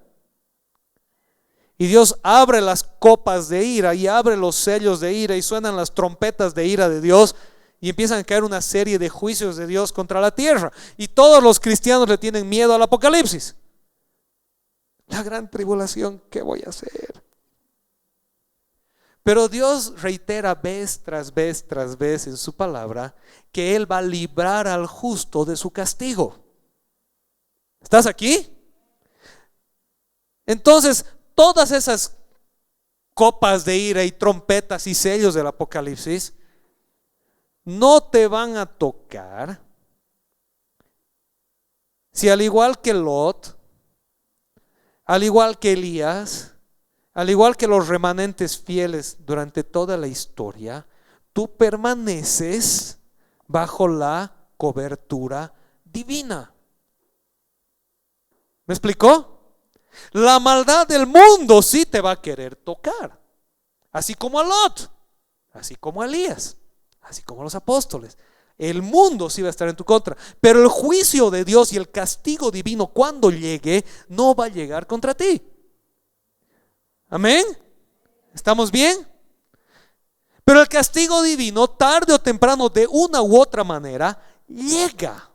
Y Dios abre las copas de ira y abre los sellos de ira, y suenan las trompetas de ira de Dios, y empiezan a caer una serie de juicios de Dios contra la tierra. Y todos los cristianos le tienen miedo al Apocalipsis. La gran tribulación, ¿qué voy a hacer? Pero Dios reitera vez tras vez tras vez en su palabra que Él va a librar al justo de su castigo. ¿Estás aquí? Entonces, todas esas copas de ira y trompetas y sellos del Apocalipsis no te van a tocar si, al igual que Lot, al igual que Elías, al igual que los remanentes fieles durante toda la historia, tú permaneces bajo la cobertura divina. ¿Me explicó? La maldad del mundo sí te va a querer tocar, así como a Lot, así como a Elías, así como a los apóstoles. El mundo sí va a estar en tu contra, pero el juicio de Dios y el castigo divino, cuando llegue, no va a llegar contra ti. Amén. ¿Estamos bien? Pero el castigo divino, tarde o temprano, de una u otra manera, llega.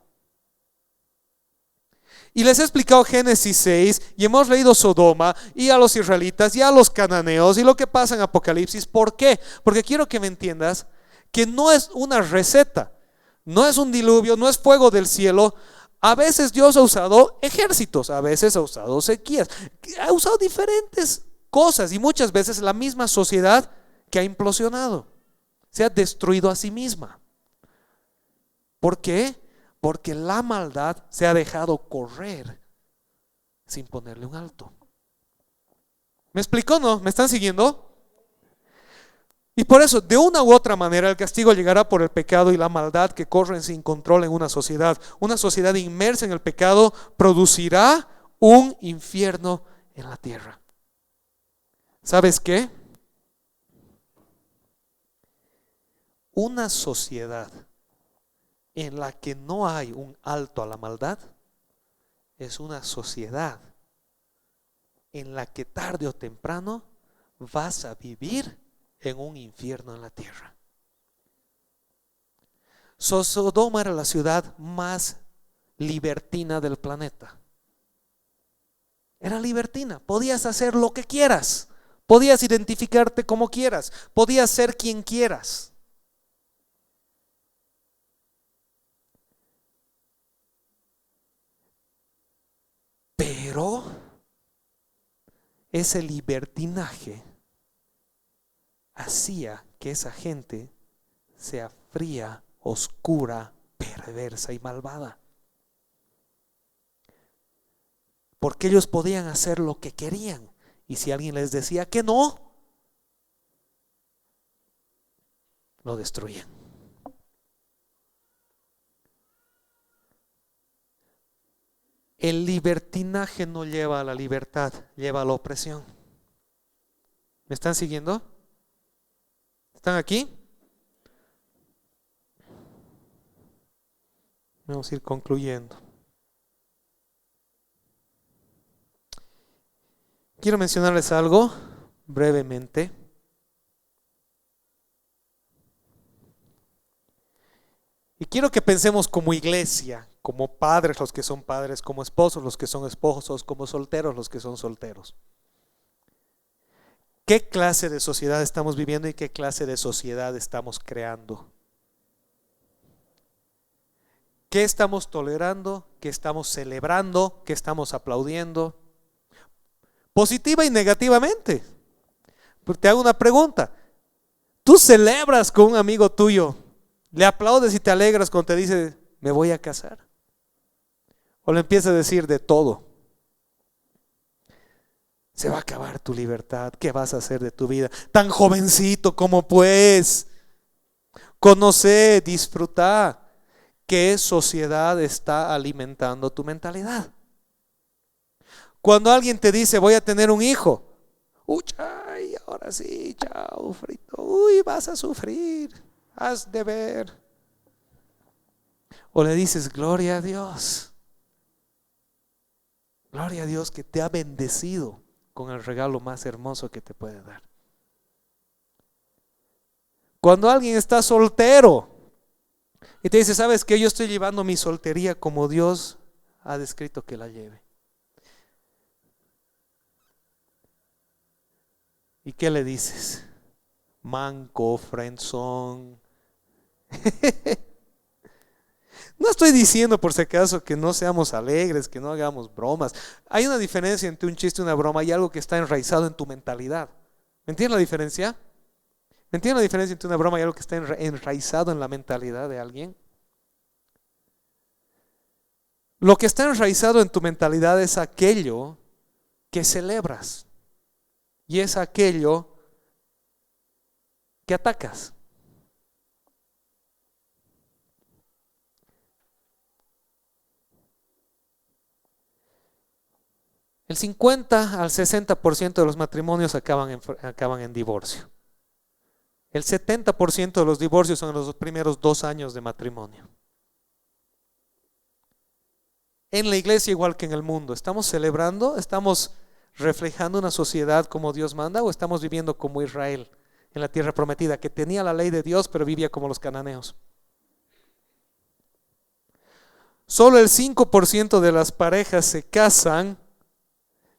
Y les he explicado Génesis 6 y hemos leído Sodoma y a los israelitas y a los cananeos y lo que pasa en Apocalipsis. ¿Por qué? Porque quiero que me entiendas que no es una receta, no es un diluvio, no es fuego del cielo. A veces Dios ha usado ejércitos, a veces ha usado sequías, ha usado diferentes cosas y muchas veces la misma sociedad que ha implosionado, se ha destruido a sí misma. ¿Por qué? Porque la maldad se ha dejado correr sin ponerle un alto. ¿Me explicó, no? ¿Me están siguiendo? Y por eso, de una u otra manera, el castigo llegará por el pecado y la maldad que corren sin control en una sociedad. Una sociedad inmersa en el pecado producirá un infierno en la tierra. ¿Sabes qué? Una sociedad en la que no hay un alto a la maldad es una sociedad en la que tarde o temprano vas a vivir en un infierno en la tierra. Sodoma era la ciudad más libertina del planeta. Era libertina, podías hacer lo que quieras, podías identificarte como quieras, podías ser quien quieras. Pero ese libertinaje hacía que esa gente sea fría, oscura, perversa y malvada. Porque ellos podían hacer lo que querían. Y si alguien les decía que no, lo destruían. El libertinaje no lleva a la libertad, lleva a la opresión. ¿Me están siguiendo? ¿Están aquí? Vamos a ir concluyendo. Quiero mencionarles algo brevemente. Y quiero que pensemos como iglesia, como padres los que son padres, como esposos los que son esposos, como solteros los que son solteros. ¿Qué clase de sociedad estamos viviendo y qué clase de sociedad estamos creando? ¿Qué estamos tolerando? ¿Qué estamos celebrando? ¿Qué estamos aplaudiendo? Positiva y negativamente. Pero te hago una pregunta. ¿Tú celebras con un amigo tuyo? ¿Le aplaudes y te alegras cuando te dice, me voy a casar? ¿O le empiezas a decir de todo? Se va a acabar tu libertad. ¿Qué vas a hacer de tu vida? Tan jovencito como pues. Conoce, disfruta. ¿Qué sociedad está alimentando tu mentalidad? Cuando alguien te dice, voy a tener un hijo. Uy, ahora sí, chao, frito. Uy, vas a sufrir. Has de ver. O le dices, gloria a Dios. Gloria a Dios que te ha bendecido con el regalo más hermoso que te puede dar. Cuando alguien está soltero y te dice, ¿sabes qué? Yo estoy llevando mi soltería como Dios ha descrito que la lleve. ¿Y qué le dices? Manco, friendzone. No estoy diciendo por si acaso que no seamos alegres, que no hagamos bromas. Hay una diferencia entre un chiste y una broma y algo que está enraizado en tu mentalidad. ¿Me entiendes la diferencia? ¿Me entiendes la diferencia entre una broma y algo que está enraizado en la mentalidad de alguien? Lo que está enraizado en tu mentalidad es aquello que celebras y es aquello que atacas. El 50 al 60% de los matrimonios acaban en divorcio. El 70% de los divorcios son en los primeros 2 años de matrimonio. En la iglesia igual que en el mundo, ¿estamos celebrando? ¿Estamos reflejando una sociedad como Dios manda o estamos viviendo como Israel en la tierra prometida, que tenía la ley de Dios pero vivía como los cananeos? Solo el 5% de las parejas se casan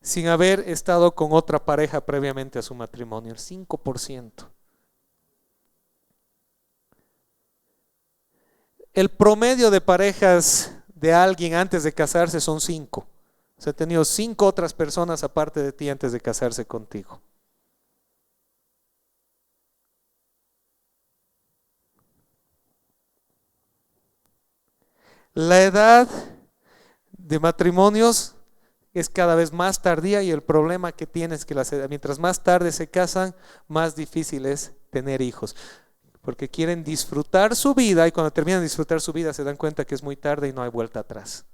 sin haber estado con otra pareja previamente a su matrimonio. El 5%. El promedio de parejas de alguien antes de casarse son 5. O sea, ha tenido 5 otras personas aparte de ti antes de casarse contigo. La edad de matrimonios es cada vez más tardía y el problema que tienes es que mientras más tarde se casan, más difícil es tener hijos. Porque quieren disfrutar su vida y cuando terminan de disfrutar su vida se dan cuenta que es muy tarde y no hay vuelta atrás.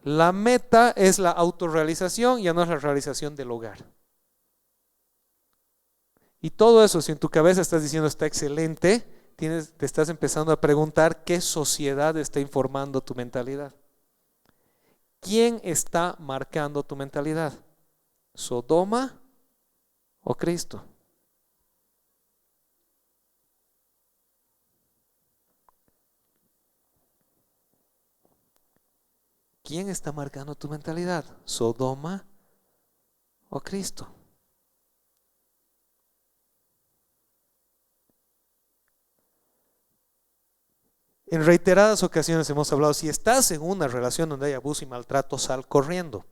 La meta es la autorrealización, ya no es la realización del hogar. Y todo eso, si en tu cabeza estás diciendo está excelente, te estás empezando a preguntar qué sociedad está informando tu mentalidad. ¿Quién está marcando tu mentalidad? ¿Sodoma o Cristo? ¿Quién está marcando tu mentalidad? ¿Sodoma o Cristo? En reiteradas ocasiones hemos hablado, si estás en una relación donde hay abuso y maltrato, sal corriendo.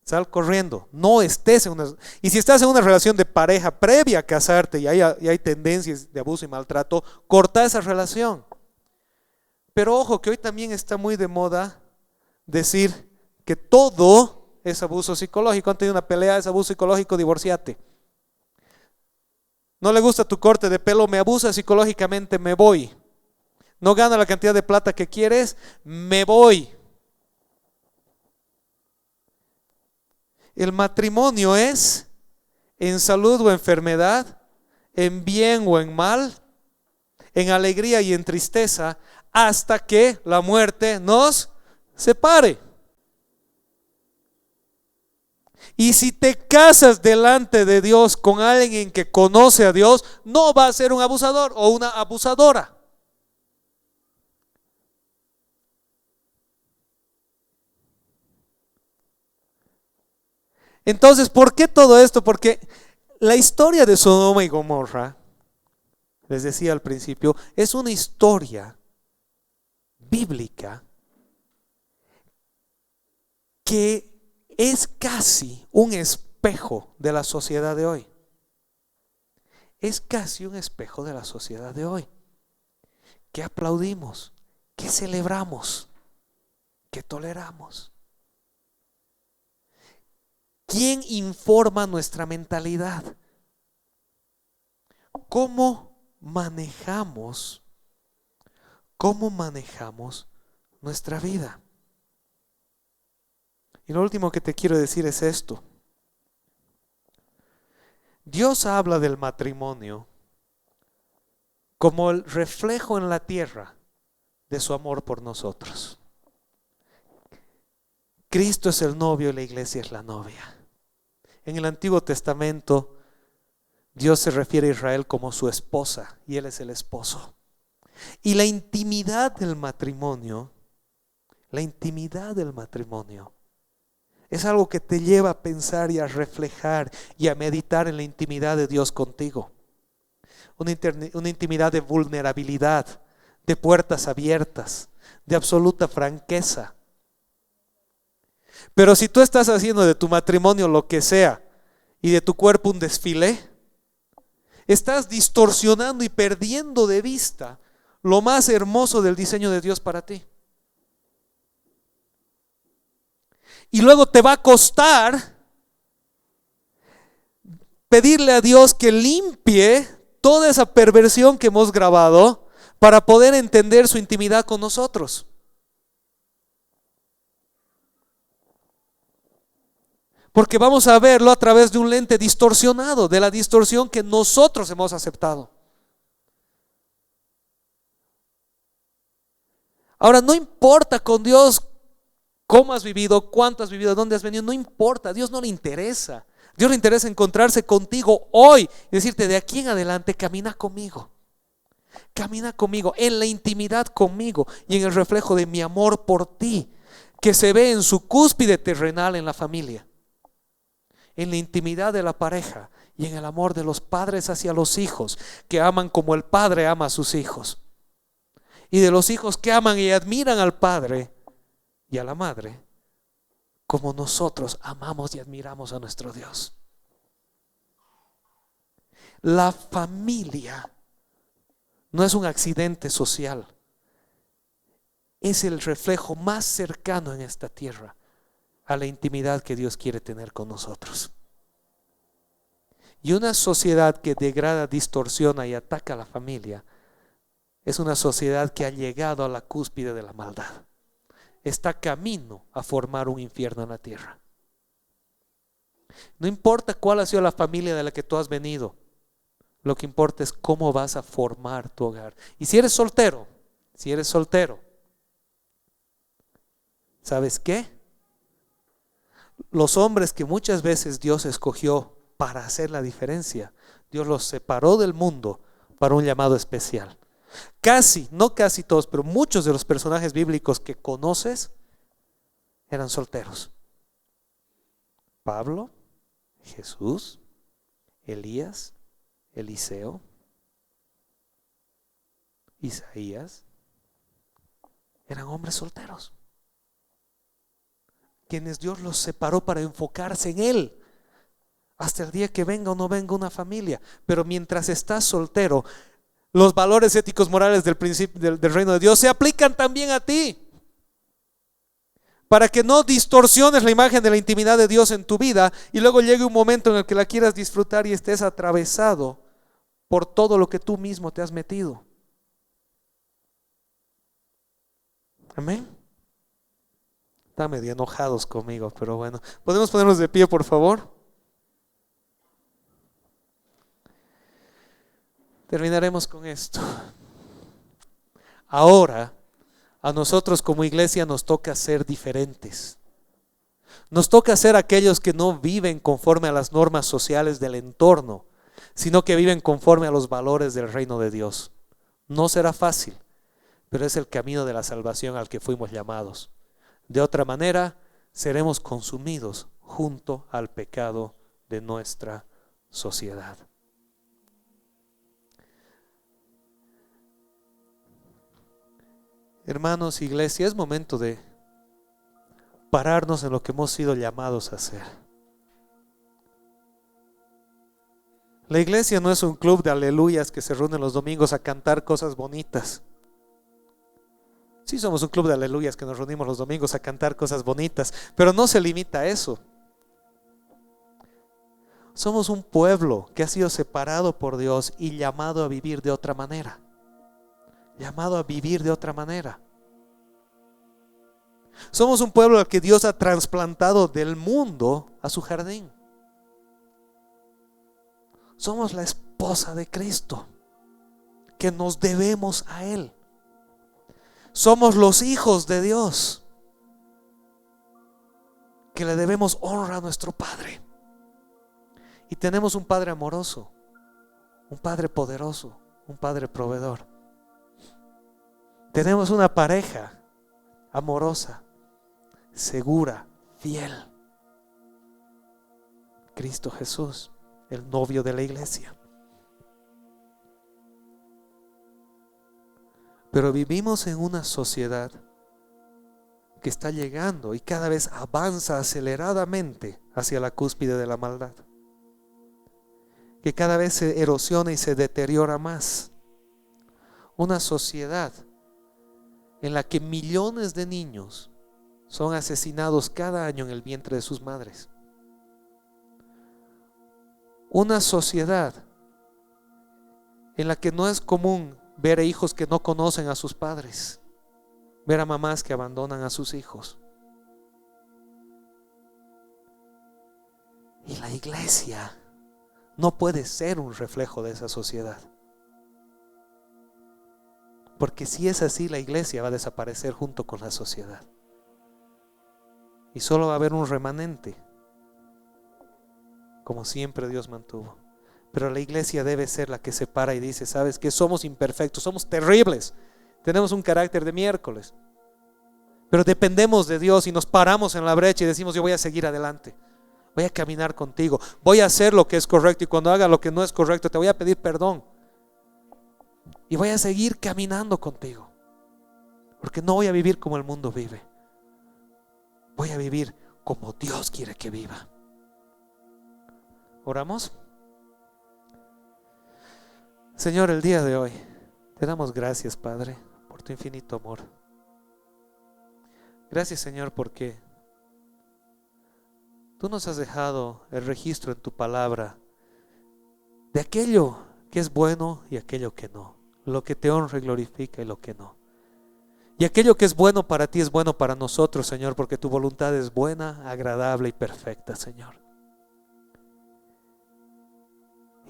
Sal corriendo, no estés en una... Y si estás en una relación de pareja previa a casarte y hay tendencias de abuso y maltrato, corta esa relación. Pero ojo, que hoy también está muy de moda decir que todo es abuso psicológico. Han tenido una pelea, es abuso psicológico, divorciate. No le gusta tu corte de pelo, me abusa psicológicamente, me voy. No gana la cantidad de plata que quieres, me voy. El matrimonio es en salud o enfermedad, en bien o en mal, en alegría y en tristeza, hasta que la muerte nos separe. Y si te casas delante de Dios con alguien que conoce a Dios, no va a ser un abusador o una abusadora. Entonces, ¿por qué todo esto? Porque la historia de Sodoma y Gomorra, les decía al principio, es una historia bíblica que es casi un espejo de la sociedad de hoy. Es casi un espejo de la sociedad de hoy. Que aplaudimos, que celebramos, que toleramos. ¿Quién informa nuestra mentalidad? ¿Cómo manejamos nuestra vida? Y lo último que te quiero decir es esto. Dios habla del matrimonio como el reflejo en la tierra de su amor por nosotros. Cristo es el novio y la iglesia es la novia. En el Antiguo Testamento, Dios se refiere a Israel como su esposa y Él es el esposo. Y la intimidad del matrimonio es algo que te lleva a pensar y a reflejar y a meditar en la intimidad de Dios contigo. Una intimidad de vulnerabilidad, de puertas abiertas, de absoluta franqueza. Pero si tú estás haciendo de tu matrimonio lo que sea y de tu cuerpo un desfile, estás distorsionando y perdiendo de vista lo más hermoso del diseño de Dios para ti. Y luego te va a costar pedirle a Dios que limpie toda esa perversión que hemos grabado para poder entender su intimidad con nosotros. Porque vamos a verlo a través de un lente distorsionado, de la distorsión que nosotros hemos aceptado. Ahora, no importa con Dios cómo has vivido, cuánto has vivido, dónde has venido, no importa, a Dios no le interesa. A Dios le interesa encontrarse contigo hoy y decirte, de aquí en adelante camina conmigo. Camina conmigo en la intimidad conmigo y en el reflejo de mi amor por ti, que se ve en su cúspide terrenal en la familia, en la intimidad de la pareja y en el amor de los padres hacia los hijos, que aman como el padre ama a sus hijos, y de los hijos que aman y admiran al padre y a la madre como nosotros amamos y admiramos a nuestro Dios. La familia no es un accidente social, es el reflejo más cercano en esta tierra a la intimidad que Dios quiere tener con nosotros. Y una sociedad que degrada, distorsiona y ataca a la familia es una sociedad que ha llegado a la cúspide de la maldad. Está camino a formar un infierno en la tierra. No importa cuál ha sido la familia de la que tú has venido, lo que importa es cómo vas a formar tu hogar. Y si eres soltero, ¿sabes qué? Los hombres que muchas veces Dios escogió para hacer la diferencia, Dios los separó del mundo para un llamado especial. No casi todos, pero muchos de los personajes bíblicos que conoces eran solteros. Pablo, Jesús, Elías, Eliseo, Isaías, eran hombres solteros, quienes Dios los separó para enfocarse en Él hasta el día que venga o no venga una familia. Pero mientras estás soltero, los valores éticos morales del principio del reino de Dios se aplican también a ti, para que no distorsiones la imagen de la intimidad de Dios en tu vida y luego llegue un momento en el que la quieras disfrutar y estés atravesado por todo lo que tú mismo te has metido. Amén. Están medio enojados conmigo, pero bueno, ¿podemos ponernos de pie, por favor? Terminaremos con esto. Ahora, a nosotros como iglesia nos toca ser diferentes. Nos toca ser aquellos que no viven conforme a las normas sociales del entorno, sino que viven conforme a los valores del reino de Dios. No será fácil, pero es el camino de la salvación al que fuimos llamados. De otra manera, seremos consumidos junto al pecado de nuestra sociedad. Hermanos, iglesia, es momento de pararnos en lo que hemos sido llamados a hacer. La iglesia no es un club de aleluyas que se reúnen los domingos a cantar cosas bonitas. Sí, somos un club de aleluyas que nos reunimos los domingos a cantar cosas bonitas, pero no se limita a eso. Somos un pueblo que ha sido separado por Dios y llamado a vivir de otra manera. Llamado a vivir de otra manera. Somos un pueblo al que Dios ha trasplantado del mundo a su jardín. Somos la esposa de Cristo, que nos debemos a Él. Somos los hijos de Dios, que le debemos honra a nuestro Padre. Y tenemos un Padre amoroso, un Padre poderoso, un Padre proveedor. Tenemos una pareja amorosa, segura, fiel. Cristo Jesús, el novio de la iglesia. Pero vivimos en una sociedad que está llegando y cada vez avanza aceleradamente hacia la cúspide de la maldad, que cada vez se erosiona y se deteriora más. Una sociedad en la que millones de niños son asesinados cada año en el vientre de sus madres. Una sociedad en la que no es común ver a hijos que no conocen a sus padres, ver a mamás que abandonan a sus hijos. Y la iglesia no puede ser un reflejo de esa sociedad, porque si es así, la iglesia va a desaparecer junto con la sociedad y solo va a haber un remanente, como siempre Dios mantuvo. Pero la iglesia debe ser la que se para y dice, ¿sabes qué? Somos imperfectos, somos terribles, tenemos un carácter de miércoles, pero dependemos de Dios y nos paramos en la brecha y decimos, yo voy a seguir adelante, voy a caminar contigo, voy a hacer lo que es correcto, y cuando haga lo que no es correcto te voy a pedir perdón y voy a seguir caminando contigo, porque no voy a vivir como el mundo vive, voy a vivir como Dios quiere que viva. ¿Oramos? Señor, el día de hoy te damos gracias, Padre, por tu infinito amor. Gracias, Señor, porque tú nos has dejado el registro en tu palabra de aquello que es bueno y aquello que no, lo que te honra y glorifica y lo que no. Y aquello que es bueno para ti es bueno para nosotros, Señor, porque tu voluntad es buena, agradable y perfecta, Señor.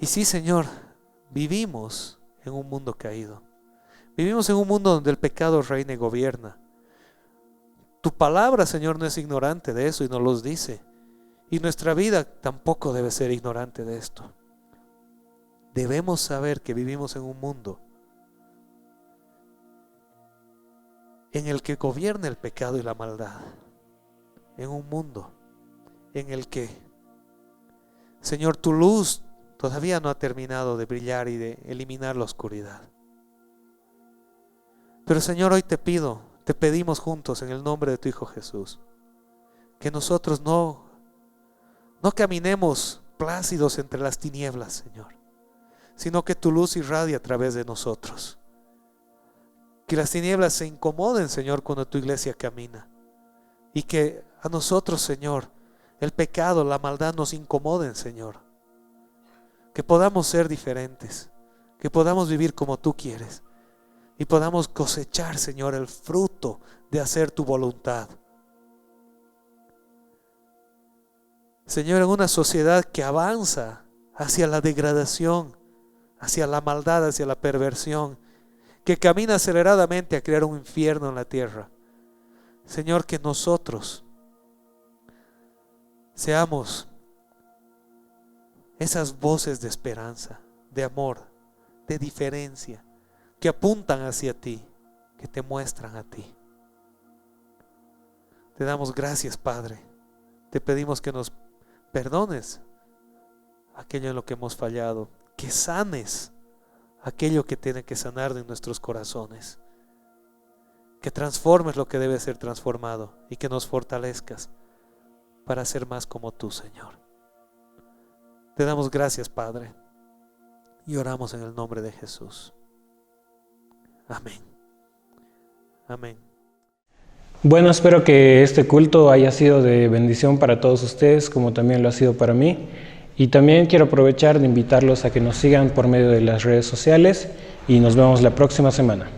Y sí, Señor, vivimos en un mundo caído. Vivimos en un mundo donde el pecado reina y gobierna. Tu palabra, Señor, no es ignorante de eso y nos los dice. Y nuestra vida tampoco debe ser ignorante de esto. Debemos saber que vivimos en un mundo en el que gobierna el pecado y la maldad. En un mundo en el que, Señor, tu luz todavía no ha terminado de brillar y de eliminar la oscuridad. Pero, Señor, hoy te pedimos juntos en el nombre de tu Hijo Jesús, que nosotros no caminemos plácidos entre las tinieblas, Señor, sino que tu luz irradie a través de nosotros. Que las tinieblas se incomoden, Señor, cuando tu iglesia camina, y que a nosotros, Señor, el pecado, la maldad nos incomoden, Señor. Que podamos ser diferentes, que podamos vivir como tú quieres y podamos cosechar, Señor, el fruto de hacer tu voluntad. Señor, en una sociedad que avanza hacia la degradación, hacia la maldad, hacia la perversión, que camina aceleradamente a crear un infierno en la tierra, Señor, que nosotros seamos esas voces de esperanza, de amor, de diferencia, que apuntan hacia ti, que te muestran a ti. Te damos gracias, Padre. Te pedimos que nos perdones aquello en lo que hemos fallado, que sanes aquello que tiene que sanar de nuestros corazones, que transformes lo que debe ser transformado y que nos fortalezcas para ser más como tú, Señor. Te damos gracias, Padre, y oramos en el nombre de Jesús. Amén. Amén. Bueno, espero que este culto haya sido de bendición para todos ustedes, como también lo ha sido para mí. Y también quiero aprovechar de invitarlos a que nos sigan por medio de las redes sociales y nos vemos la próxima semana.